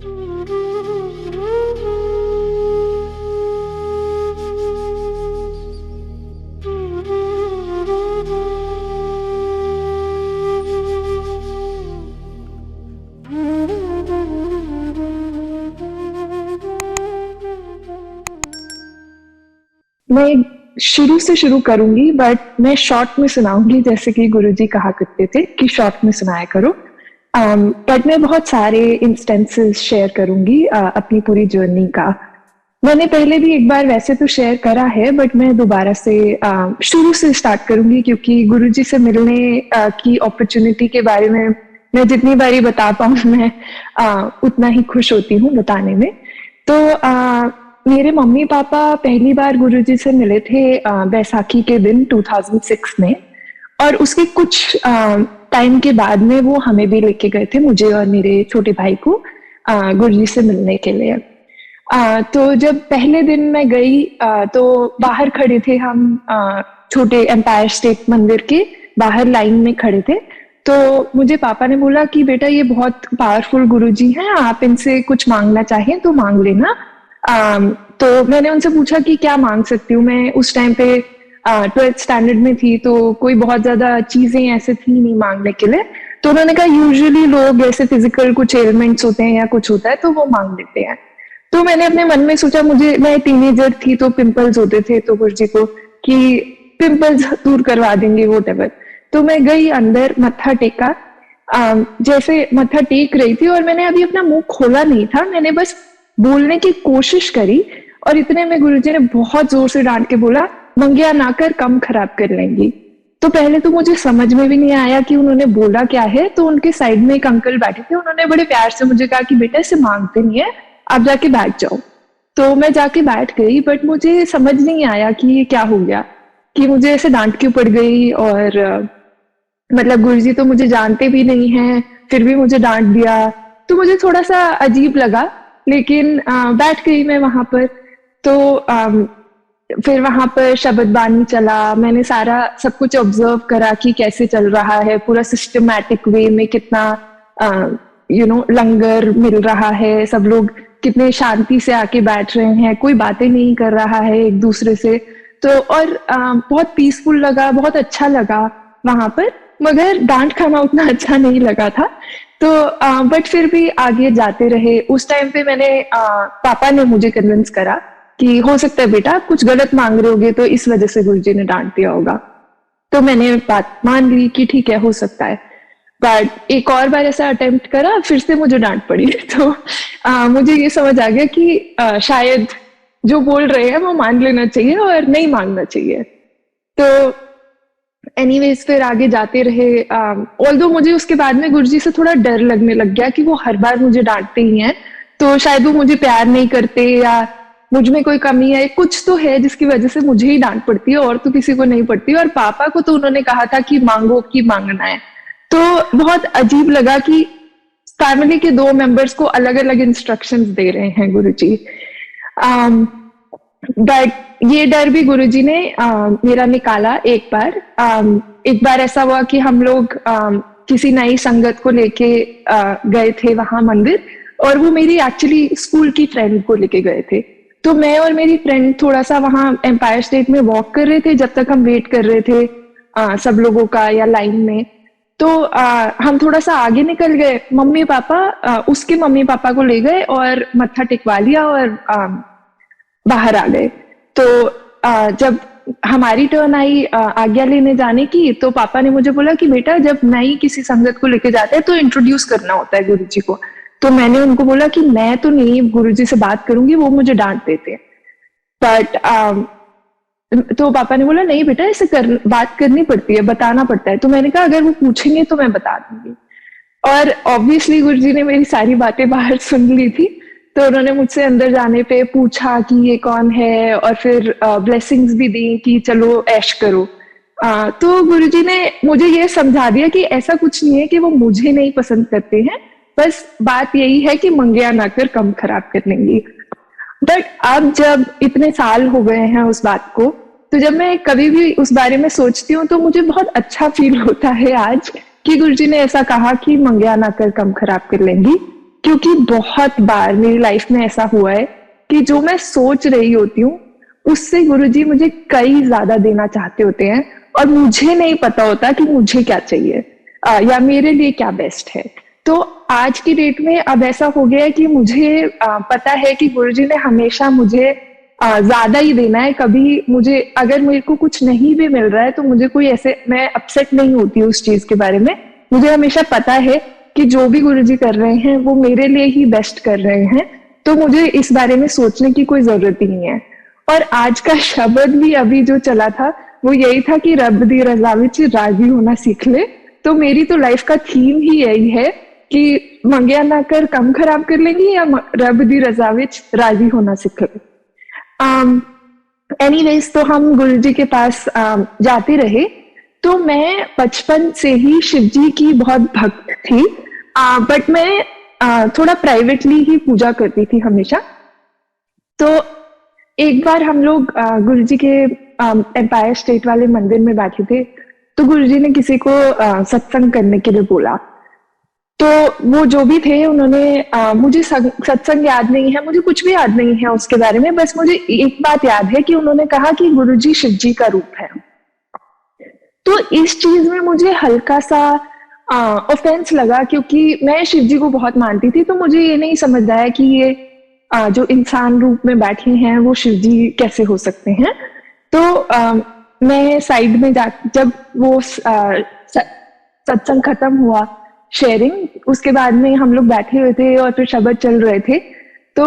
मैं शुरू से शुरू करूंगी, बट मैं शॉर्ट में सुनाऊंगी, जैसे कि गुरुजी कहा करते थे कि शॉर्ट में सुनाया करो। बट मैं बहुत सारे इंस्टेंसेस शेयर करूंगी अपनी पूरी जर्नी का। मैंने पहले भी एक बार वैसे तो शेयर करा है, बट मैं दोबारा से शुरू से स्टार्ट करूंगी, क्योंकि गुरुजी से मिलने की अपॉर्चुनिटी के बारे में मैं जितनी बारी बता पाऊँ मैं उतना ही खुश होती हूँ बताने में। तो मेरे मम्मी पापा पहली बार गुरुजी से मिले थे बैसाखी के दिन 2006 में, और उसके कुछ टाइम के बाद में वो हमें भी लेके गए थे, मुझे और मेरे छोटे भाई को गुरुजी से मिलने के लिए। तो जब पहले दिन मैं गई तो बाहर खड़े थे हम, छोटे एम्पायर स्टेट मंदिर के बाहर लाइन में खड़े थे। तो मुझे पापा ने बोला कि बेटा ये बहुत पावरफुल गुरुजी हैं, आप इनसे कुछ मांगना चाहें तो मांग लेना। तो मैंने उनसे पूछा कि क्या मांग सकती हूँ। मैं उस टाइम पे 12th स्टैंडर्ड में थी, तो कोई बहुत ज्यादा चीजें ऐसे थी नहीं मांगने के लिए। तो उन्होंने कहा यूजुअली लोग ऐसे फिजिकल कुछ एलिमेंट्स होते हैं या कुछ होता है तो वो मांग लेते हैं। तो मैंने अपने मन में सोचा, मैं टीनेजर थी तो पिंपल्स होते थे, तो गुरुजी को कि पिंपल्स दूर करवा देंगे व्हाटएवर। तो मैं गई अंदर, मत्था टेका। जैसे मत्था टेक रही थी और मैंने अभी अपना मुंह खोला नहीं था, मैंने बस बोलने की कोशिश करी, और इतने में गुरुजी ने बहुत जोर से डांट के बोला, मंगिया ना कर, कम खराब कर लेंगी। तो पहले तो मुझे समझ में भी नहीं आया कि उन्होंने बोला क्या है। तो उनके साइड में एक अंकल बैठे थे, उन्होंने बड़े प्यार से मुझे कहा कि बेटा इसे मांगते नहीं है, आप जाके बैठ जाओ। तो मैं जाके बैठ गई, बट मुझे समझ नहीं आया कि ये क्या हो गया, कि मुझे ऐसे डांट क्यों पड़ गई। और मतलब गुरुजी तो मुझे जानते भी नहीं है, फिर भी मुझे डांट दिया, तो मुझे थोड़ा सा अजीब लगा। लेकिन बैठ गई मैं वहां पर। तो फिर वहां पर शब्द बानी चला, मैंने सारा सब कुछ ऑब्जर्व करा कि कैसे चल रहा है पूरा सिस्टमैटिक वे में, कितना लंगर मिल रहा है, सब लोग कितने शांति से आके बैठ रहे हैं, कोई बातें नहीं कर रहा है एक दूसरे से। तो और बहुत पीसफुल लगा, बहुत अच्छा लगा वहां पर, मगर डांट खाना उतना अच्छा नहीं लगा था। तो बट फिर भी आगे जाते रहे। उस टाइम पे मैंने पापा ने मुझे कन्विंस करा कि हो सकता है बेटा आप कुछ गलत मांग रहे होगे, तो इस वजह से गुरुजी ने डांट दिया होगा। तो मैंने बात मान ली कि ठीक है, हो सकता है। बट एक और बार ऐसा अटेम्प्ट करा, फिर से मुझे डांट पड़ी। तो मुझे ये समझ आ गया कि शायद जो बोल रहे हैं वो मान लेना चाहिए और नहीं मांगना चाहिए। तो एनीवेज फिर आगे जाते रहे। ऑल्दो मुझे उसके बाद में गुरुजी से थोड़ा डर लगने लग गया कि वो हर बार मुझे डांटते ही हैं, तो शायद वो मुझे प्यार नहीं करते या मुझ में कोई कमी है, कुछ तो है जिसकी वजह से मुझे ही डांट पड़ती है और तो किसी को नहीं पड़ती। और पापा को तो उन्होंने कहा था कि मांगो कि मांगना है। तो बहुत अजीब लगा कि फैमिली के दो मेंबर्स को अलग अलग इंस्ट्रक्शंस दे रहे हैं गुरुजी। बट ये डर भी गुरुजी ने मेरा निकाला एक बार। एक बार ऐसा हुआ कि हम लोग किसी नई संगत को लेके गए थे वहां मंदिर, और वो मेरी एक्चुअली स्कूल की फ्रेंड को लेके गए थे। तो मैं और मेरी फ्रेंड थोड़ा सा वहां एम्पायर स्टेट में वॉक कर रहे थे जब तक हम वेट कर रहे थे सब लोगों का या लाइन में। तो हम थोड़ा सा आगे निकल गए, मम्मी पापा उसके मम्मी पापा को ले गए और मत्था टेकवा लिया और बाहर आ गए। तो जब हमारी टर्न आई आज्ञा लेने जाने की, तो पापा ने मुझे बोला कि बेटा जब नई किसी संगत को लेके जाते हैं तो इंट्रोड्यूस करना होता है गुरुजी को। तो मैंने उनको बोला कि मैं तो नहीं गुरुजी से बात करूंगी, वो मुझे डांट देते। बट तो पापा ने बोला नहीं बेटा ऐसे बात करनी पड़ती है, बताना पड़ता है। तो मैंने कहा अगर वो पूछेंगे तो मैं बता दूंगी। और ऑब्वियसली गुरुजी ने मेरी सारी बातें बाहर सुन ली थी, तो उन्होंने मुझसे अंदर जाने पे पूछा कि ये कौन है, और फिर ब्लेसिंग्स भी दी कि चलो ऐश करो। तो गुरुजी ने मुझे ये समझा दिया कि ऐसा कुछ नहीं है कि वो मुझे नहीं पसंद करते हैं, बस बात यही है कि मंगिया ना कर, कम खराब कर लेंगी। बट अब जब इतने साल हो गए हैं उस बात को, तो जब मैं कभी भी उस बारे में सोचती हूँ तो मुझे बहुत अच्छा फील होता है आज कि गुरुजी ने ऐसा कहा कि मंगिया ना कर, कम खराब कर लेंगी। क्योंकि बहुत बार मेरी लाइफ में ऐसा हुआ है कि जो मैं सोच रही होती हूँ उससे गुरुजी मुझे कई ज्यादा देना चाहते होते हैं और मुझे नहीं पता होता कि मुझे क्या चाहिए या मेरे लिए क्या बेस्ट है। तो आज की डेट में अब ऐसा हो गया है कि मुझे पता है कि गुरुजी ने हमेशा मुझे ज्यादा ही देना है। कभी मुझे अगर मेरे को कुछ नहीं भी मिल रहा है तो मुझे कोई ऐसे, मैं अपसेट नहीं होती उस चीज के बारे में। मुझे हमेशा पता है कि जो भी गुरुजी कर रहे हैं वो मेरे लिए ही बेस्ट कर रहे हैं, तो मुझे इस बारे में सोचने की कोई जरूरत ही नहीं है। और आज का शब्द भी अभी जो चला था वो यही था कि रब दी रजा विच राजी होना सीख ले। तो मेरी तो लाइफ का थीम ही यही है कि मंगिया ना कर कम खराब कर लेंगी या रब दी रजा विच राजी होना सीख ले। एनीवेज, तो हम गुरुजी के पास जाते रहे। तो मैं बचपन से ही शिवजी की बहुत भक्त थी, बट मैं थोड़ा प्राइवेटली ही पूजा करती थी हमेशा। तो एक बार हम लोग गुरुजी के एम्पायर स्टेट वाले मंदिर में बैठे थे, तो गुरुजी ने किसी को सत्संग करने के लिए बोला। तो वो जो भी थे उन्होंने मुझे सत्संग याद नहीं है, मुझे कुछ भी याद नहीं है उसके बारे में, बस मुझे एक बात याद है कि उन्होंने कहा कि गुरुजी शिवजी का रूप है। तो इस चीज में मुझे हल्का सा ऑफेंस लगा, क्योंकि मैं शिवजी को बहुत मानती थी। तो मुझे ये नहीं समझ आया कि ये जो इंसान रूप में बैठे हैं वो शिवजी कैसे हो सकते हैं। तो मैं साइड में जब वो सत्संग खत्म हुआ, शेयरिंग, उसके बाद में हम लोग बैठे हुए थे और फिर शब्द चल रहे थे। तो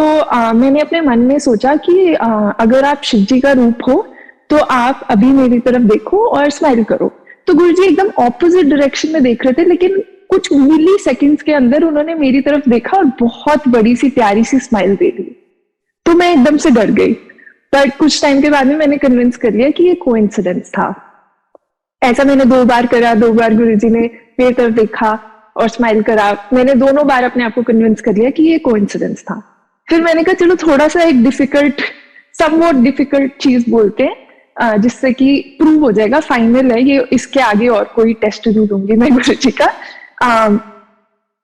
मैंने अपने मन में सोचा कि अगर आप शिवजी का रूप हो तो आप अभी मेरी तरफ देखो और स्माइल करो। तो गुरुजी एकदम ऑपोजिट डायरेक्शन में देख रहे थे, लेकिन कुछ मिली सेकेंड्स के अंदर उन्होंने मेरी तरफ देखा और बहुत बड़ी सी प्यारी सी स्माइल दे दी। तो मैं एकदम से डर गई, पर कुछ टाइम के बाद में मैंने कन्विंस कर लिया कि ये कोइंसिडेंस था। ऐसा मैंने 2 बार करा, 2 बार गुरुजी ने मेरी तरफ देखा और स्माइल करा। मैंने दोनों बार अपने आप को कन्विंस कर लिया कि ये कोइंसिडेंस था। फिर मैंने कहा चलो थोड़ा सा एक डिफिकल्ट, समवॉट डिफिकल्ट चीज बोलते हैं जिससे कि प्रूव हो जाएगा, फाइनल है ये, इसके आगे और कोई टेस्ट नहीं दूंगी मैं गुरुजी का।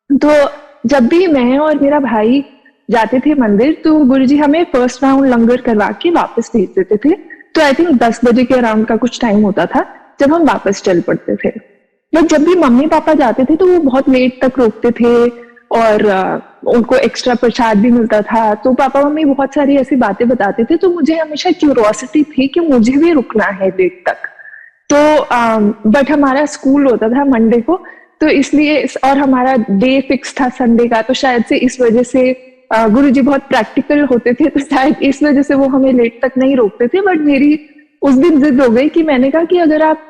तो जब भी मैं और मेरा भाई जाते थे मंदिर तो गुरुजी हमें फर्स्ट राउंड लंगर करवा के वापस भेज देते थे। तो आई थिंक 10 बजे के अराउंड का कुछ टाइम होता था जब हम वापस चल पड़ते थे। बट जब भी मम्मी पापा जाते थे तो वो बहुत लेट तक रोकते थे और उनको एक्स्ट्रा प्रसाद भी मिलता था। तो पापा मम्मी बहुत सारी ऐसी बातें बताते थे, तो मुझे हमेशा क्यूरोसिटी थी कि मुझे भी रुकना है लेट तक। तो बट हमारा स्कूल होता था मंडे को, तो इसलिए, और हमारा डे फिक्स था संडे का, तो शायद से इस वजह से गुरुजी बहुत प्रैक्टिकल होते थे, तो शायद इस वजह से वो हमें लेट तक नहीं रोकते थे। बट मेरी उस दिन जिद हो गई कि मैंने कहा कि अगर आप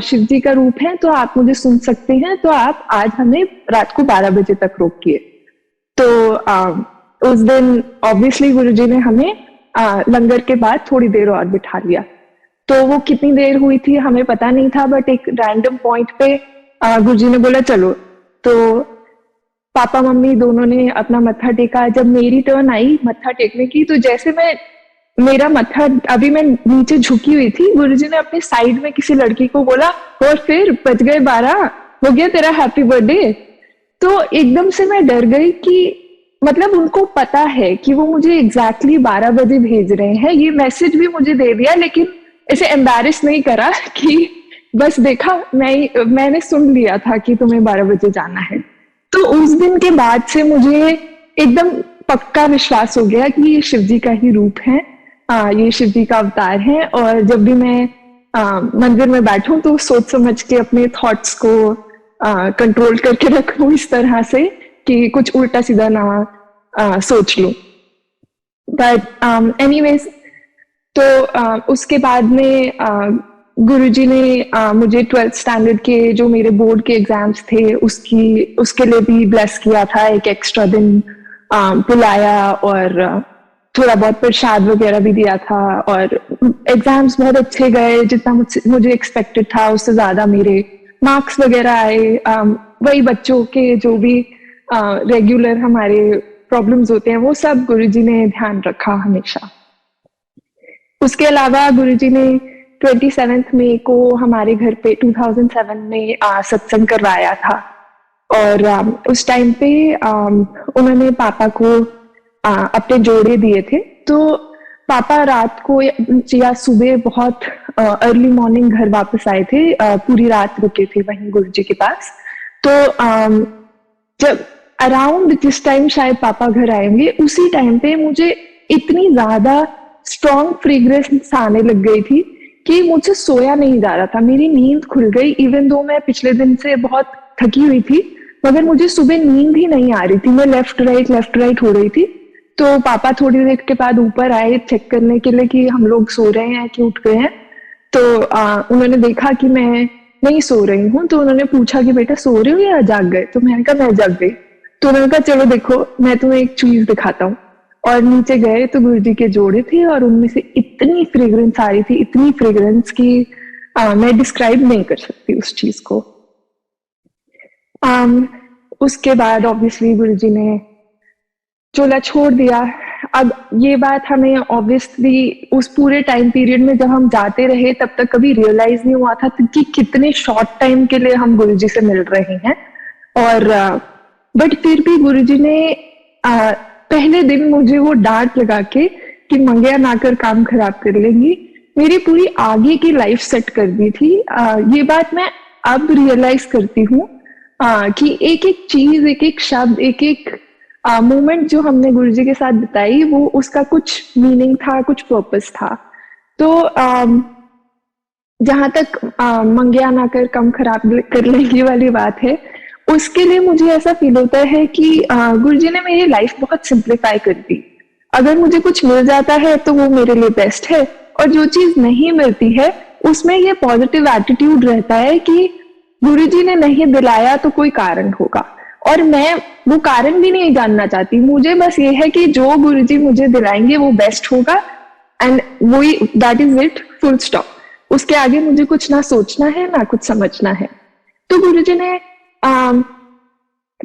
शिव जी का रूप हैं तो आप मुझे सुन सकते हैं, तो आप आज हमें रात को 12 बजे तक रोकिए। तो उस दिन ऑब्वियसली गुरुजी ने हमें लंगर के बाद थोड़ी देर और बिठा लिया। तो वो कितनी देर हुई थी हमें पता नहीं था, बट एक रैंडम पॉइंट पे गुरुजी ने बोला चलो। तो पापा मम्मी दोनों ने अपना मत्था टेका। जब मेरी टर्न आई मत्था टेकने की, तो जैसे मेरा मत्था, अभी मैं नीचे झुकी हुई थी, गुरुजी ने अपने साइड में किसी लड़की को बोला, और फिर बज गए 12, हो गया तेरा हैप्पी बर्थडे। तो एकदम से मैं डर गई कि मतलब उनको पता है कि वो मुझे एग्जैक्टली 12 बजे भेज रहे हैं। ये मैसेज भी मुझे दे दिया, लेकिन ऐसे एम्बैरेस नहीं करा कि बस देखा मैंने सुन लिया था कि तुम्हें 12 बजे जाना है। तो उस दिन के बाद से मुझे एकदम पक्का विश्वास हो गया कि ये शिवजी का ही रूप है, ये शिवजी का अवतार है। और जब भी मैं मंदिर में बैठूं तो सोच समझ के अपने थॉट्स को कंट्रोल करके रखूं इस तरह से कि कुछ उल्टा सीधा ना सोच लूं। बट एनीवेज, तो उसके बाद में गुरुजी ने मुझे 12th स्टैंडर्ड के जो मेरे बोर्ड के एग्जाम्स थे उसके लिए भी ब्लेस किया था। एक एक्स्ट्रा दिन बुलाया और थोड़ा बहुत प्रसाद वगैरह भी दिया था। और एग्जाम्स बहुत अच्छे गए, जितना मुझे एक्सपेक्टेड था उससे ज्यादा मेरे मार्क्स वगैरह आए। वही बच्चों के जो भी रेगुलर हमारे प्रॉब्लम्स होते हैं वो सब गुरुजी ने ध्यान रखा हमेशा। उसके अलावा गुरुजी ने 27 मई को हमारे घर पे 2007 में सत्संग करवाया था। और उस टाइम पे उन्होंने पापा को अपने जोड़े दिए थे। तो पापा रात को या सुबह बहुत अर्ली मॉर्निंग घर वापस आए थे, पूरी रात रुके थे वहीं गुरुजी के पास। तो जब अराउंड जिस टाइम शायद पापा घर आएंगे उसी टाइम पे मुझे इतनी ज्यादा स्ट्रॉन्ग फ्रेग्रेंस आने लग गई थी कि मुझसे सोया नहीं जा रहा था, मेरी नींद खुल गई। इवन दो मैं पिछले दिन से बहुत थकी हुई थी, मगर मुझे सुबह नींद ही नहीं आ रही थी, मैं लेफ्ट राइट हो रही थी। तो पापा थोड़ी देर के बाद ऊपर आए चेक करने के लिए कि हम लोग सो रहे हैं कि उठ गए हैं। तो उन्होंने देखा कि मैं नहीं सो रही हूँ, तो उन्होंने पूछा कि बेटा सो रहे हो या जाग गए? तो मैंने कहा मैं जाग गई। तो उन्होंने कहा चलो देखो मैं तुम्हें एक चीज दिखाता हूँ। और नीचे गए तो गुरुजी के जोड़े थे और उनमें से इतनी फ्रेग्रेंस आ रही थी, इतनी फ्रेग्रेंस की मैं डिस्क्राइब नहीं कर सकती उस चीज को। उसके बाद ऑब्वियसली गुरुजी ने चोला छोड़ दिया। अब ये बात हमें ऑब्वियसली उस पूरे टाइम पीरियड में जब हम जाते रहे तब तक कभी रियलाइज नहीं हुआ था कि कितने शॉर्ट टाइम के लिए हम गुरुजी से मिल रहे हैं। और बट फिर भी गुरुजी ने पहले दिन मुझे वो डांट लगा के कि मंगया ना कर काम खराब कर लेंगी, मेरी पूरी आगे की लाइफ सेट कर दी थी। ये बात मैं अब रियलाइज करती हूँ कि एक एक चीज, एक एक शब्द, एक एक मोमेंट जो हमने गुरुजी के साथ बिताई वो उसका कुछ मीनिंग था, कुछ पर्पस था। तो जहां तक मंगया ना कर कम खराब कर लेंगे वाली बात है, उसके लिए मुझे ऐसा फील होता है कि गुरुजी ने मेरी लाइफ बहुत सिंप्लीफाई कर दी। अगर मुझे कुछ मिल जाता है तो वो मेरे लिए बेस्ट है, और जो चीज नहीं मिलती है उसमें ये पॉजिटिव एटीट्यूड रहता है कि गुरुजी ने नहीं दिलाया तो कोई कारण होगा, और मैं वो कारण भी नहीं जानना चाहती। मुझे बस ये है कि जो गुरुजी मुझे दिलाएंगे वो बेस्ट होगा, एंड वही that is it, full stop. उसके आगे मुझे कुछ ना सोचना है ना कुछ समझना है। तो गुरुजी ने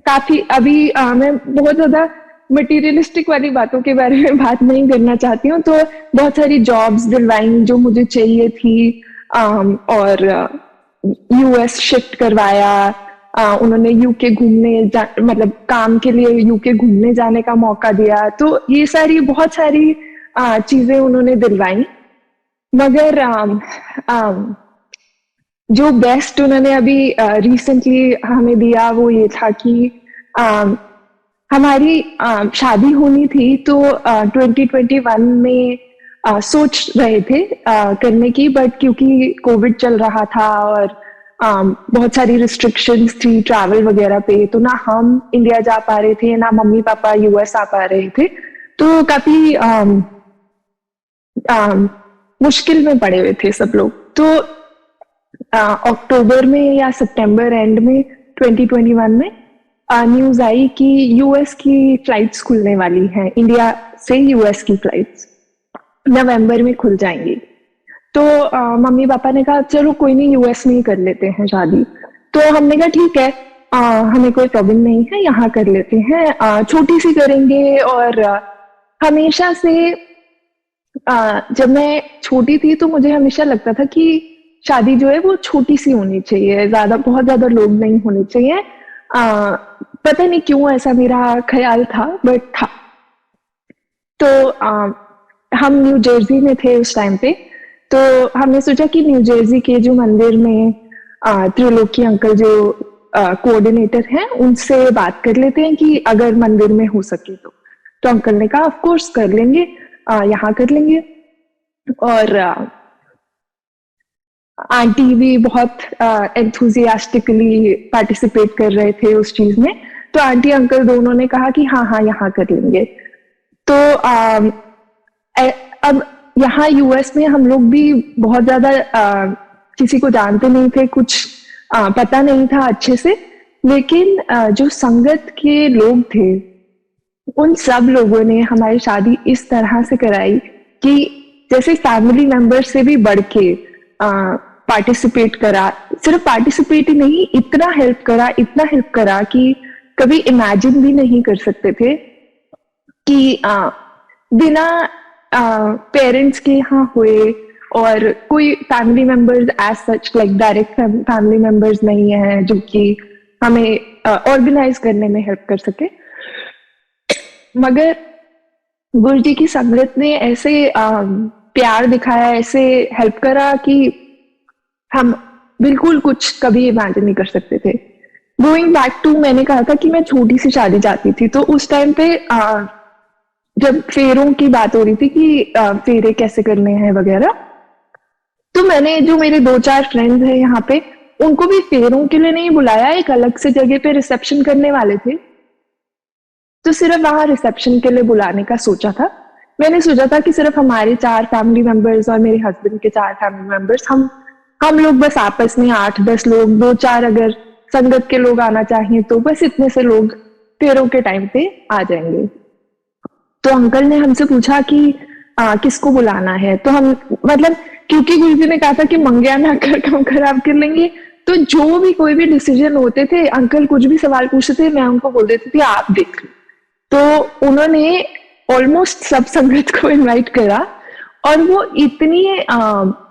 काफी अभी मैं बहुत ज्यादा मटेरियलिस्टिक वाली बातों के बारे में बात नहीं करना चाहती हूँ। तो बहुत सारी जॉब्स दिलवाई जो मुझे चाहिए थी, और यूएस शिफ्ट करवाया। उन्होंने यूके घूमने मतलब काम के लिए यूके घूमने जाने का मौका दिया। तो ये सारी बहुत सारी चीजें उन्होंने दिलवाई। मगर जो बेस्ट उन्होंने अभी रिसेंटली हमें दिया वो ये था कि हमारी शादी होनी थी। तो 2021 में सोच रहे थे करने की, बट क्योंकि कोविड चल रहा था और बहुत सारी रिस्ट्रिक्शंस थी ट्रैवल वगैरह पे, तो ना हम इंडिया जा पा रहे थे ना मम्मी पापा यूएस आ पा रहे थे। तो काफी मुश्किल में पड़े हुए थे सब लोग। तो अक्टूबर में या सितंबर एंड में 2021 में न्यूज आई कि यूएस की फ्लाइट्स खुलने वाली हैं, इंडिया से यूएस की फ्लाइट्स नवंबर में खुल जाएंगी। तो मम्मी पापा ने कहा चलो कोई नहीं, यूएस में ही कर लेते हैं शादी। तो हमने कहा ठीक है, हमें कोई प्रॉब्लम नहीं है, यहाँ कर लेते हैं, छोटी सी करेंगे। और हमेशा से जब मैं छोटी थी तो मुझे हमेशा लगता था कि शादी जो है वो छोटी सी होनी चाहिए, बहुत ज्यादा लोग नहीं होने चाहिए। पता नहीं क्यों ऐसा मेरा ख्याल था, बट था। तो हम न्यू जर्सी में थे उस टाइम पे। तो हमने सोचा कि न्यू जर्सी के जो मंदिर में त्रिलोकी अंकल जो कोऑर्डिनेटर हैं उनसे बात कर लेते हैं कि अगर मंदिर में हो सके तो अंकल ने कहा ऑफ कोर्स कर लेंगे, यहाँ कर लेंगे। और आंटी भी बहुत एंथुजियास्टिकली पार्टिसिपेट कर रहे थे उस चीज में। तो आंटी अंकल दोनों ने कहा कि हाँ हाँ यहाँ कर लेंगे। तो अब यहाँ यूएस में हम लोग भी बहुत ज्यादा किसी को जानते नहीं थे, कुछ पता नहीं था अच्छे से। लेकिन जो संगत के लोग थे उन सब लोगों ने हमारी शादी इस तरह से कराई कि जैसे फैमिली मेंबर से भी बढ़ के पार्टिसिपेट करा। सिर्फ पार्टिसिपेट ही नहीं, इतना हेल्प करा कि कभी इमेजिन भी नहीं कर सकते थे कि बिना पेरेंट्स के यहाँ हुए। और कोई family members as such like direct family members नहीं है जो कि हमें ऑर्गेनाइज करने में हेल्प कर सके। मगर गुरु जी की संगत ने ऐसे प्यार दिखाया, ऐसे हेल्प करा कि हम बिल्कुल कुछ कभी इमेजिन नहीं कर सकते थे। गोइंग बैक टू, मैंने कहा था कि मैं छोटी सी शादी चाहती थी, तो उस टाइम पे जब फेरों की बात हो रही थी कि फेरे कैसे करने हैं वगैरह, तो मैंने जो मेरे 2-4 फ्रेंड्स हैं यहाँ पे, उनको भी फेरों के लिए नहीं बुलाया, एक अलग से जगह पे रिसेप्शन करने वाले थे, तो सिर्फ वहां रिसेप्शन के लिए बुलाने का सोचा था। मैंने सोचा था कि सिर्फ हमारे 4 फैमिली मेंबर्स और मेरे हस्बैंड के 4 फैमिली मेंबर्स, हम लोग बस आपस में 8-10 लोग, 2-4 अगर संगत के लोग आना चाहिए तो बस इतने से लोग फेरों के टाइम पे आ जाएंगे। तो अंकल ने हमसे पूछा कि किसको बुलाना है, तो हम मतलब क्योंकि गुरुजी ने कहा था कि मंगया ना कर काम खराब कर लेंगे, तो जो भी कोई भी डिसीजन होते थे, अंकल कुछ भी सवाल पूछते थे, मैं उनको बोल देती थी आप देख लो। तो उन्होंने ऑलमोस्ट सब संगत को इनवाइट करा, और वो इतनी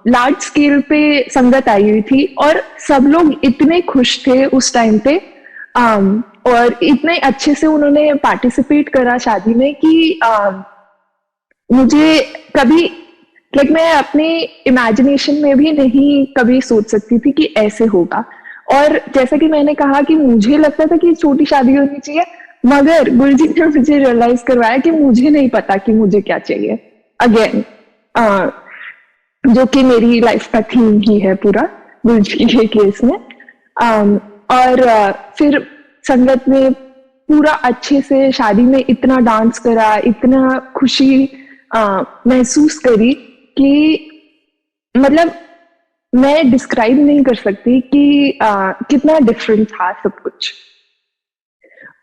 लार्ज स्केल पे संगत आई हुई थी और सब लोग इतने खुश थे उस टाइम पे, और इतने अच्छे से उन्होंने पार्टिसिपेट करा शादी में कि मुझे कभी मैं अपने इमेजिनेशन में भी नहीं कभी सोच सकती थी कि ऐसे होगा। और जैसा कि मैंने कहा कि मुझे लगता था कि छोटी शादी होनी चाहिए, मगर गुरुजी ने मुझे रियलाइज करवाया कि मुझे नहीं पता कि मुझे क्या चाहिए। अगेन जो कि मेरी लाइफ का थीम ही है पूरा गुरुजी के केस में। और फिर संगत ने पूरा अच्छे से शादी में इतना डांस करा, इतना खुशी महसूस करी कि मतलब मैं डिस्क्राइब नहीं कर सकती कि कितना डिफरेंट था सब कुछ।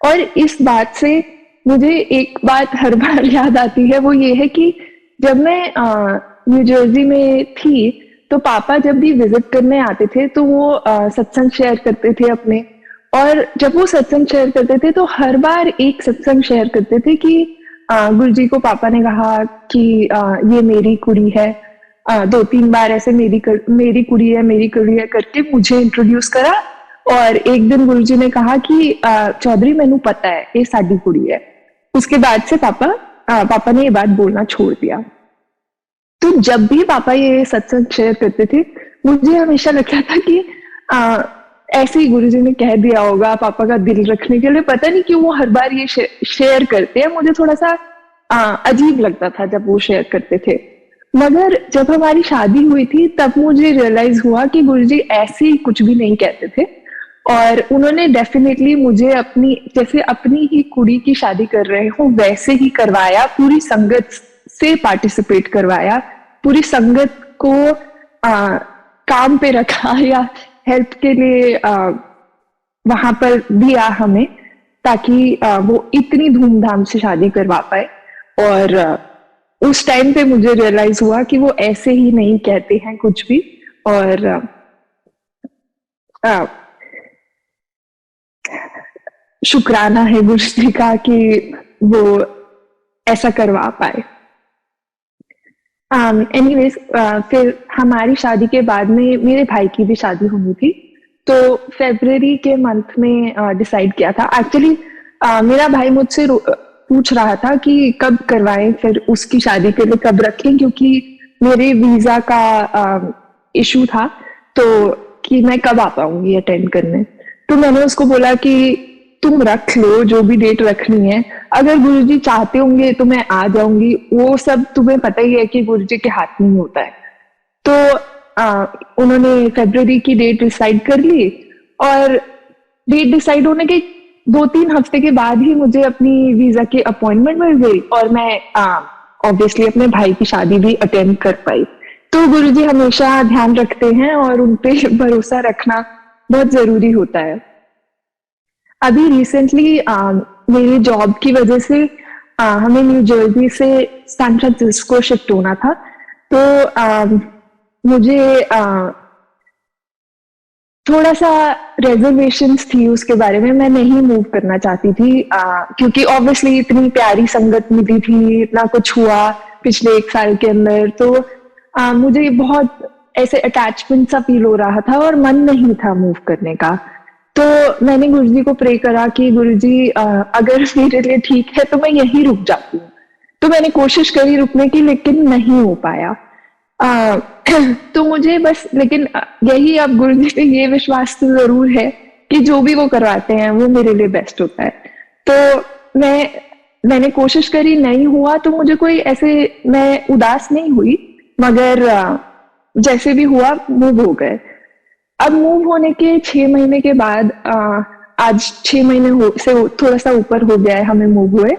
और इस बात से मुझे एक बात हर बार याद आती है, वो ये है कि जब मैं न्यू जर्सी में थी, तो पापा जब भी विजिट करने आते थे तो वो सत्संग शेयर करते थे अपने, और जब वो सत्संग शेयर करते थे तो हर बार एक सत्संग शेयर करते थे कि गुरुजी को पापा ने कहा कि ये मेरी कुड़ी है, 2-3 बार ऐसे मेरी कुड़ी है करके मुझे इंट्रोड्यूस करा। और एक दिन गुरुजी ने कहा कि चौधरी मैनू पता है ये साडी कुड़ी है। उसके बाद से पापा ने ये बात बोलना छोड़ दिया। तो जब भी पापा ये सत्संग शेयर करते थे, मुझे हमेशा लगता था कि ऐसे ही गुरुजी ने कह दिया होगा पापा का दिल रखने के लिए, पता नहीं क्यों वो हर बार ये शेयर करते हैं। मुझे थोड़ा सा अजीब लगता था जब वो शेयर करते थे। मगर जब हमारी शादी हुई थी तब मुझे रियलाइज हुआ कि गुरुजी ऐसे ही कुछ भी नहीं कहते थे, और उन्होंने डेफिनेटली मुझे अपनी ही कुड़ी की शादी कर रहे हो वैसे ही करवाया, पूरी संगत से पार्टिसिपेट करवाया, पूरी संगत को काम पे रखा या हेल्प के लिए वहां पर दिया हमें, ताकि वो इतनी धूमधाम से शादी करवा पाए। और उस टाइम पे मुझे रियलाइज हुआ कि वो ऐसे ही नहीं कहते हैं कुछ भी, और शुक्राना है गुरुजी का कि वो ऐसा करवा पाए। एनीवेज फिर हमारी शादी के बाद में मेरे भाई की भी शादी होनी थी, तो फरवरी के मंथ में डिसाइड किया था। एक्चुअली मेरा भाई मुझसे पूछ रहा था कि कब करवाएं, फिर उसकी शादी के लिए कब रखें, क्योंकि मेरे वीजा का इशू था, तो कि मैं कब आ पाऊंगी अटेंड करने। तो मैंने उसको बोला कि तुम रख लो जो भी डेट रखनी है, अगर गुरुजी चाहते होंगे तो मैं आ जाऊंगी, वो सब तुम्हें पता ही है कि गुरुजी के हाथ में होता है। तो उन्होंने फरवरी की डेट डिसाइड कर ली, और डेट डिसाइड होने के 2-3 हफ्ते के बाद ही मुझे अपनी वीजा की अपॉइंटमेंट मिल गई, और मैं ऑब्वियसली अपने भाई की शादी भी अटेंड कर पाई। तो गुरुजी हमेशा ध्यान रखते हैं और उन पे भरोसा रखना बहुत जरूरी होता है। अभी रिसेंटली मेरी जॉब की वजह से हमें न्यू जर्सी से सैन फ्रांसिस्को शिफ्ट होना था, तो मुझे थोड़ा सा रेजर्वेशंस थी उसके बारे में, मैं नहीं मूव करना चाहती थी, क्योंकि ऑब्वियसली इतनी प्यारी संगत मिली थी, इतना कुछ हुआ पिछले 1 साल के अंदर, तो मुझे बहुत ऐसे अटैचमेंट सा फील हो रहा था और मन नहीं था मूव करने का। तो मैंने गुरुजी को प्रे करा कि गुरुजी अगर मेरे लिए ठीक है तो मैं यहीं रुक जाती हूँ। तो मैंने कोशिश करी रुकने की, लेकिन नहीं हो पाया। अ, तो मुझे बस लेकिन यही अब गुरुजी पे ये विश्वास तो ज़रूर है कि जो भी वो करवाते हैं वो मेरे लिए बेस्ट होता है। तो मैंने कोशिश करी, नहीं हुआ तो मुझे कोई ऐसे, मैं उदास नहीं हुई, मगर जैसे भी हुआ मूव हो गए। अब मूव होने के 6 महीने के बाद आज 6 महीने से थोड़ा सा ऊपर हो गया है हमें मूव हुए।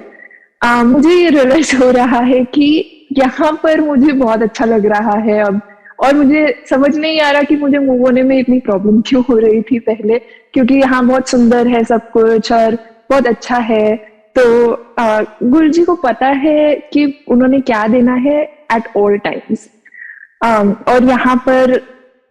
मुझे ये रियलाइज हो रहा है कि यहाँ पर मुझे बहुत अच्छा लग रहा है अब, और मुझे समझ नहीं आ रहा कि मुझे मूव होने में इतनी प्रॉब्लम क्यों हो रही थी पहले, क्योंकि यहाँ बहुत सुंदर है सब कुछ और बहुत अच्छा है। तो गुरुजी को पता है कि उन्होंने क्या देना है एट ऑल टाइम्स। और यहाँ पर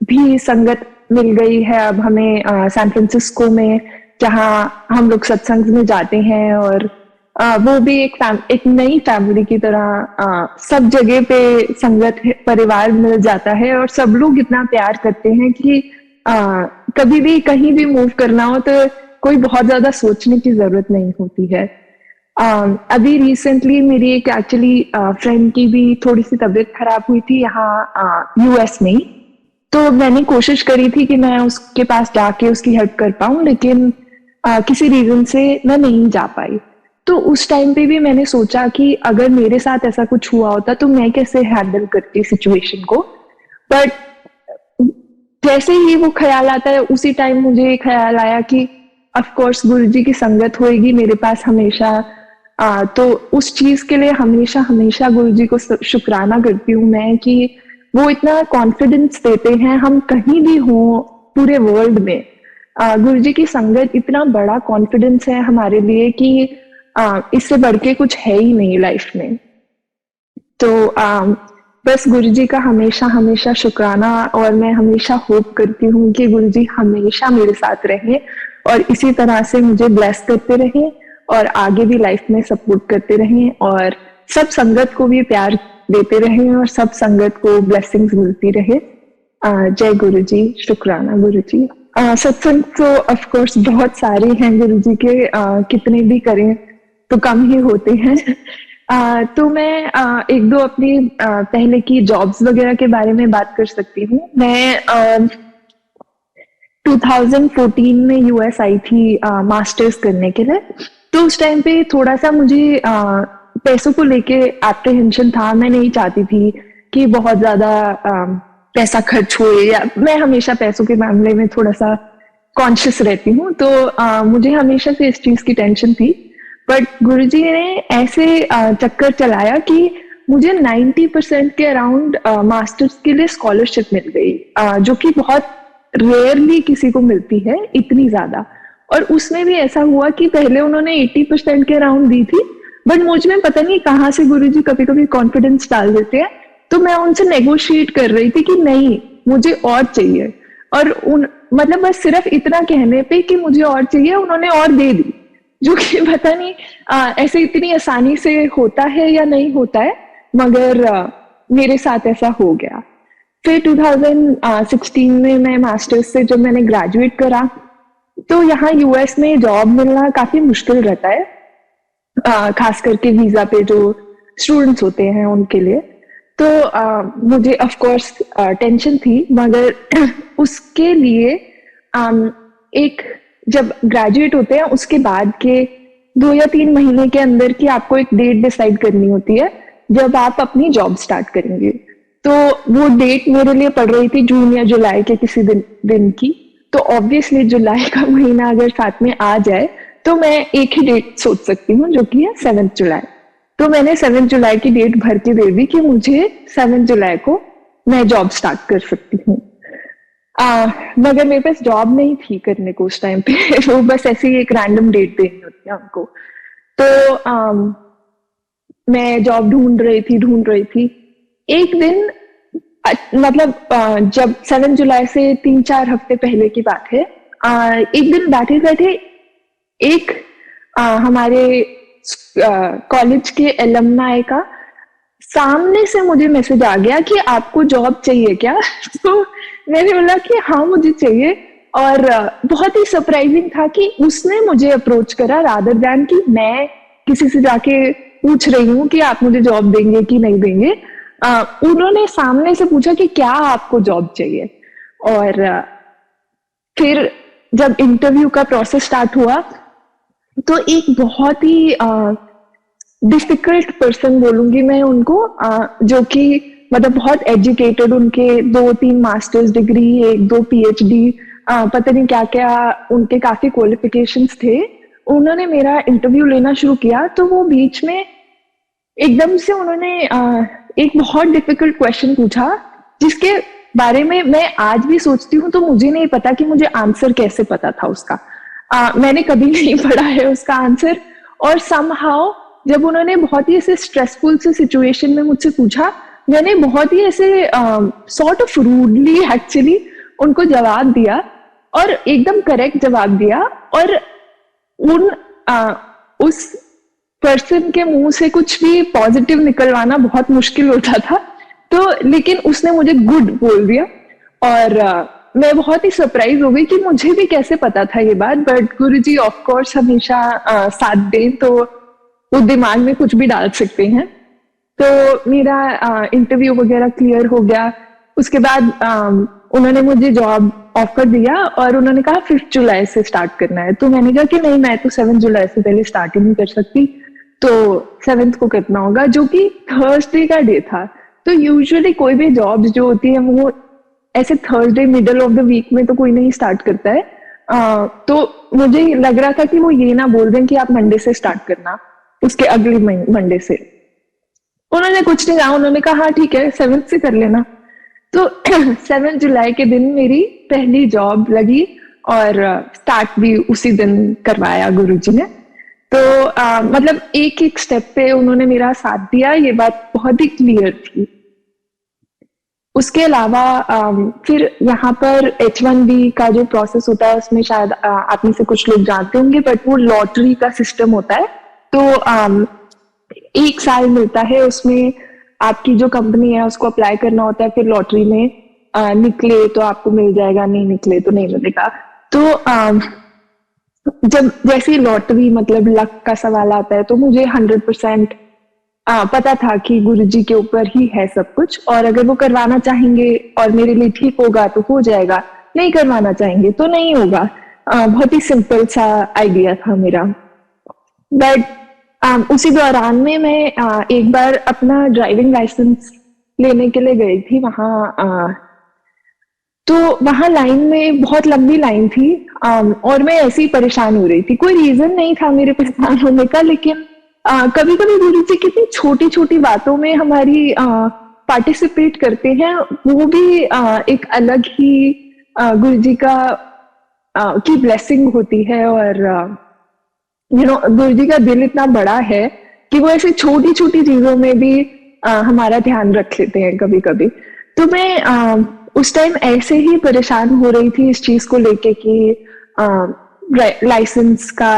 भी संगत मिल गई है अब हमें सैन फ्रांसिस्को में, जहाँ हम लोग सत्संग में जाते हैं, और वो भी एक नई फैमिली की तरह सब जगह पे संगत है, परिवार मिल जाता है, और सब लोग इतना प्यार करते हैं कि कभी भी कहीं भी मूव करना हो तो कोई बहुत ज्यादा सोचने की जरूरत नहीं होती है। अभी रिसेंटली मेरी एक एक्चुअली फ्रेंड की भी थोड़ी सी तबीयत खराब हुई थी यहाँ यूएस में ही। तो मैंने कोशिश करी थी कि मैं उसके पास जाके उसकी हेल्प कर पाऊं, लेकिन किसी रीजन से मैं नहीं जा पाई। तो उस टाइम पे भी मैंने सोचा कि अगर मेरे साथ ऐसा कुछ हुआ होता तो मैं कैसे हैंडल करती सिचुएशन को। बट जैसे ही वो ख्याल आता है उसी टाइम मुझे ये ख्याल आया कि ऑफ कोर्स गुरुजी की संगत होएगी मेरे पास हमेशा। तो उस चीज के लिए हमेशा हमेशा गुरुजी को शुक्राना करती हूँ मैं कि वो इतना कॉन्फिडेंस देते हैं, हम कहीं भी हों पूरे वर्ल्ड में गुरुजी की संगत इतना बड़ा कॉन्फिडेंस है हमारे लिए कि इससे बढ़ के कुछ है ही नहीं लाइफ में। तो बस गुरुजी का हमेशा हमेशा शुक्राना, और मैं हमेशा होप करती हूँ कि गुरुजी हमेशा मेरे साथ रहें और इसी तरह से मुझे ब्लेस करते रहें और आगे भी लाइफ में सपोर्ट करते रहें, और सब संगत को भी प्यार देते रहें और सब संगत को ब्लेसिंग्स मिलती रहे। जय गुरुजी, शुक्राना गुरुजी। सत्संग तो ऑफ कोर्स बहुत सारे हैं गुरुजी के, कितने भी करें तो कम ही होते हैं। तो मैं एक दो अपनी पहले की जॉब्स वगैरह के बारे में बात कर सकती हूँ। मैं 2014 में यूएस आई थी मास्टर्स करने के लिए। तो उस टाइम पे थोड़ा सा मुझे पैसों को लेके एप्रीहेंशन था। मैं नहीं चाहती थी कि बहुत ज्यादा पैसा खर्च हो, या मैं हमेशा पैसों के मामले में थोड़ा सा कॉन्शियस रहती हूँ। तो मुझे हमेशा से इस चीज की टेंशन थी। बट गुरुजी ने ऐसे चक्कर चलाया कि मुझे 90% के अराउंड मास्टर्स के लिए स्कॉलरशिप मिल गई, जो कि बहुत रेयरली किसी को मिलती है इतनी ज्यादा। और उसमें भी ऐसा हुआ कि पहले उन्होंने 80% के अराउंड दी थी, बट मुझ में पता नहीं कहाँ से गुरुजी कभी कभी कॉन्फिडेंस डाल देते हैं। तो मैं उनसे नेगोशिएट कर रही थी कि नहीं, मुझे और चाहिए, और मतलब बस सिर्फ इतना कहने पे कि मुझे और चाहिए उन्होंने और दे दी, जो कि पता नहीं ऐसे इतनी आसानी से होता है या नहीं होता है, मगर मेरे साथ ऐसा हो गया। फिर 2016 में मैं मास्टर्स से जब मैंने ग्रेजुएट करा, तो यहाँ यूएस में जॉब मिलना काफी मुश्किल रहता है, खास करके वीजा पे जो स्टूडेंट्स होते हैं उनके लिए। तो मुझे ऑफ कोर्स टेंशन थी, मगर उसके लिए एक जब ग्रेजुएट होते हैं उसके बाद के 2 या 3 महीने के अंदर की आपको एक डेट डिसाइड करनी होती है जब आप अपनी जॉब स्टार्ट करेंगे। तो वो डेट मेरे लिए पड़ रही थी जून या जुलाई के किसी दिन की। तो ऑब्वियसली जुलाई का महीना अगर साथ में आ जाए तो मैं एक ही डेट सोच सकती हूँ, जो कि है 7 जुलाई। तो मैंने 7 जुलाई की डेट भर के दे दी कि मुझे 7 जुलाई को मैं जॉब स्टार्ट कर सकती हूँ। मगर मेरे पास जॉब नहीं थी करने को उस टाइम पे। वो बस ऐसे ही एक रैंडम डेट देनी होती है हमको। तो मैं जॉब ढूंढ रही थी। एक दिन मतलब जब 7 जुलाई से 3-4 हफ्ते पहले की बात है, एक दिन बैठे बैठे एक हमारे कॉलेज के एलमनाई का सामने से मुझे मैसेज आ गया कि आपको जॉब चाहिए क्या? तो मैंने बोला कि हाँ मुझे चाहिए। और बहुत ही सरप्राइजिंग था कि उसने मुझे अप्रोच करा रादर दैन कि मैं किसी से जाके पूछ रही हूँ कि आप मुझे जॉब देंगे कि नहीं देंगे। उन्होंने सामने से पूछा कि क्या आपको जॉब चाहिए। और फिर जब इंटरव्यू का प्रोसेस स्टार्ट हुआ तो एक बहुत ही डिफिकल्ट पर्सन बोलूंगी मैं उनको, जो कि मतलब बहुत एजुकेटेड, उनके 2-3 मास्टर्स डिग्री, 1-2 पीएचडी, पता नहीं क्या क्या उनके काफी क्वालिफिकेशंस थे। उन्होंने मेरा इंटरव्यू लेना शुरू किया तो वो बीच में एकदम से उन्होंने एक बहुत डिफिकल्ट क्वेश्चन पूछा जिसके बारे में मैं आज भी सोचती हूँ तो मुझे नहीं पता कि मुझे आंसर कैसे पता था उसका। मैंने कभी नहीं पढ़ा है उसका आंसर। और समहाउ जब उन्होंने बहुत ही ऐसे स्ट्रेसफुल से सिचुएशन में मुझसे पूछा, मैंने बहुत ही ऐसे सॉर्ट ऑफ रूडली एक्चुअली उनको जवाब दिया और एकदम करेक्ट जवाब दिया। और उस पर्सन के मुंह से कुछ भी पॉजिटिव निकलवाना बहुत मुश्किल होता था, तो लेकिन उसने मुझे गुड बोल दिया। और मैं बहुत ही सरप्राइज हो गई कि मुझे भी कैसे पता था ये बात। बट गुरुजी ऑफ कोर्स हमेशा साथ दें तो वो दिमाग में कुछ भी डाल सकते हैं। तो मेरा इंटरव्यू वगैरह क्लियर हो गया। उसके बाद उन्होंने मुझे जॉब ऑफर दिया और उन्होंने कहा 5 जुलाई से स्टार्ट करना है। तो मैंने कहा कि नहीं, मैं तो 7 जुलाई से पहले स्टार्ट ही नहीं कर सकती, तो 7th को करना होगा, जो कि थर्सडे का डे था। तो यूजुअली कोई भी जॉब जो होती है वो ऐसे Thursday middle of the week में तो कोई नहीं स्टार्ट करता है। तो मुझे लग रहा था कि वो ये ना बोल दें कि आप मंडे से स्टार्ट करना, उसके अगले मंडे से। उन्होंने कुछ नहीं कहा, उन्होंने कहा हाँ ठीक है 7th से कर लेना। तो 7 जुलाई के दिन मेरी पहली जॉब लगी और स्टार्ट भी उसी दिन करवाया गुरुजी ने। तो मतलब एक एक स्टेप पे उन्होंने मेरा साथ दिया, ये बात बहुत ही क्लियर थी। उसके अलावा फिर यहाँ पर H1B का जो प्रोसेस होता है उसमें शायद आप में से कुछ लोग जानते होंगे, बट वो लॉटरी का सिस्टम होता है। तो 1 साल मिलता है, उसमें आपकी जो कंपनी है उसको अप्लाई करना होता है, फिर लॉटरी में निकले तो आपको मिल जाएगा, नहीं निकले तो नहीं मिलेगा। तो जब जैसे लॉटरी मतलब लक का सवाल आता है तो मुझे 100% पता था कि गुरुजी के ऊपर ही है सब कुछ, और अगर वो करवाना चाहेंगे और मेरे लिए ठीक होगा तो हो जाएगा, नहीं करवाना चाहेंगे तो नहीं होगा। बहुत ही सिंपल सा आइडिया था मेरा। बट उसी दौरान में मैं एक बार अपना ड्राइविंग लाइसेंस लेने के लिए गई थी वहां। तो वहां लाइन में बहुत लंबी लाइन थी और मैं ऐसे ही परेशान हो रही थी। कोई रीजन नहीं था मेरे परेशान होने का, लेकिन कभी कभी गुरुजी कितनी छोटी छोटी बातों में हमारी पार्टिसिपेट करते हैं, वो भी एक अलग ही गुरुजी का की ब्लेसिंग होती है। और गुरुजी का दिल इतना बड़ा है कि वो ऐसी छोटी छोटी चीजों में भी हमारा ध्यान रख लेते हैं कभी कभी। तो मैं उस टाइम ऐसे ही परेशान हो रही थी इस चीज को लेके कि लाइसेंस का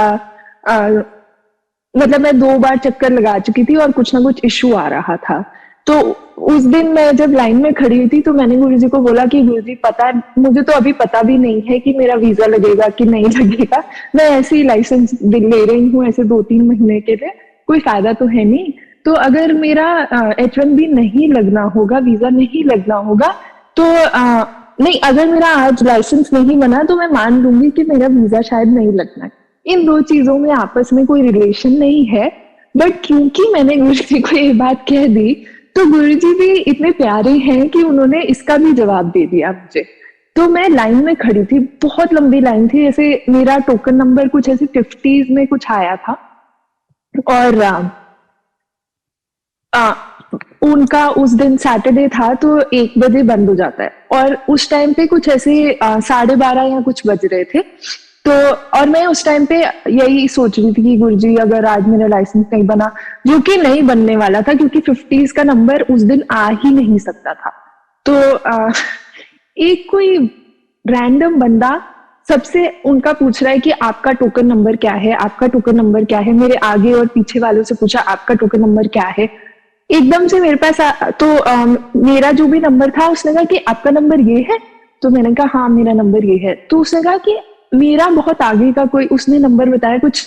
मतलब मैं 2 बार चक्कर लगा चुकी थी और कुछ ना कुछ इश्यू आ रहा था। तो उस दिन मैं जब लाइन में खड़ी हुई थी तो मैंने गुरुजी को बोला कि गुरुजी पता, मुझे तो अभी पता भी नहीं है कि मेरा वीजा लगेगा कि नहीं लगेगा, मैं ऐसे ही लाइसेंस ले रही हूँ ऐसे 2-3 महीने के लिए, कोई फायदा तो है नहीं। तो अगर मेरा H1B नहीं लगना होगा, वीजा नहीं लगना होगा, तो नहीं, अगर मेरा आज लाइसेंस नहीं बना तो मैं मान लूंगी कि मेरा वीजा शायद नहीं लगना है। इन 2 चीजों में आपस में कोई रिलेशन नहीं है। बट क्योंकि मैंने गुरुजी को ये बात कह दी तो गुरुजी भी इतने प्यारे हैं कि उन्होंने इसका भी जवाब दे दिया मुझे। तो मैं लाइन में खड़ी थी, बहुत लंबी लाइन थी, ऐसे मेरा टोकन नंबर कुछ ऐसे 50s में कुछ आया था और उनका उस दिन सैटरडे था तो 1 बजे बंद हो जाता है और उस टाइम पे कुछ ऐसे 12:30 या कुछ बज रहे थे। तो और मैं उस टाइम पे यही सोच रही थी कि गुरुजी अगर आज मेरा लाइसेंस नहीं बना, जो कि नहीं बनने वाला था क्योंकि 50s का नंबर उस दिन आ ही नहीं सकता था। तो एक कोई रैंडम बंदा सबसे उनका पूछ रहा है कि आपका टोकन नंबर क्या है, आपका टोकन नंबर क्या है। मेरे आगे और पीछे वालों से पूछा आपका टोकन नंबर क्या है। एकदम से मेरे पास तो मेरा जो भी नंबर था उसने कहा कि आपका नंबर ये है। तो मैंने कहा हाँ मेरा नंबर ये है। तो उसने कहा कि मेरा बहुत आगे का कोई, उसने नंबर बताया कुछ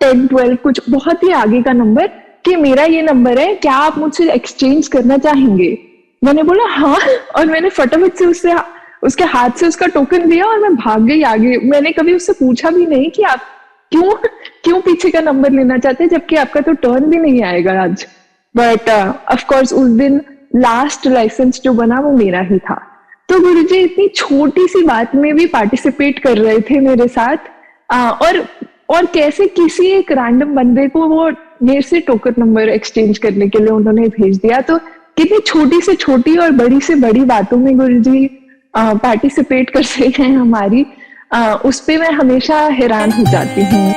10-12 कुछ बहुत ही आगे का नंबर, कि मेरा ये नंबर है, क्या आप मुझसे एक्सचेंज करना चाहेंगे? मैंने बोला हाँ, और मैंने फटाफट से उससे उसके हाथ से उसका टोकन लिया और मैं भाग गई आगे। मैंने कभी उससे पूछा भी नहीं कि आप क्यों क्यों पीछे का नंबर लेना चाहते हैं, जबकि आपका तो टर्न भी नहीं आएगा आज। बट ऑफ कोर्स उस दिन लास्ट लाइसेंस जो बना वो मेरा ही था। तो गुरुजी इतनी छोटी सी बात में भी पार्टिसिपेट कर रहे थे मेरे साथ, और कैसे किसी एक रैंडम बंदे को वो मेरे से टोकन नंबर एक्सचेंज करने के लिए उन्होंने भेज दिया। तो कितनी छोटी से छोटी और बड़ी से बड़ी बातों में गुरुजी पार्टिसिपेट करते हैं हमारी, उस पे मैं हमेशा हैरान हो जाती हूँ।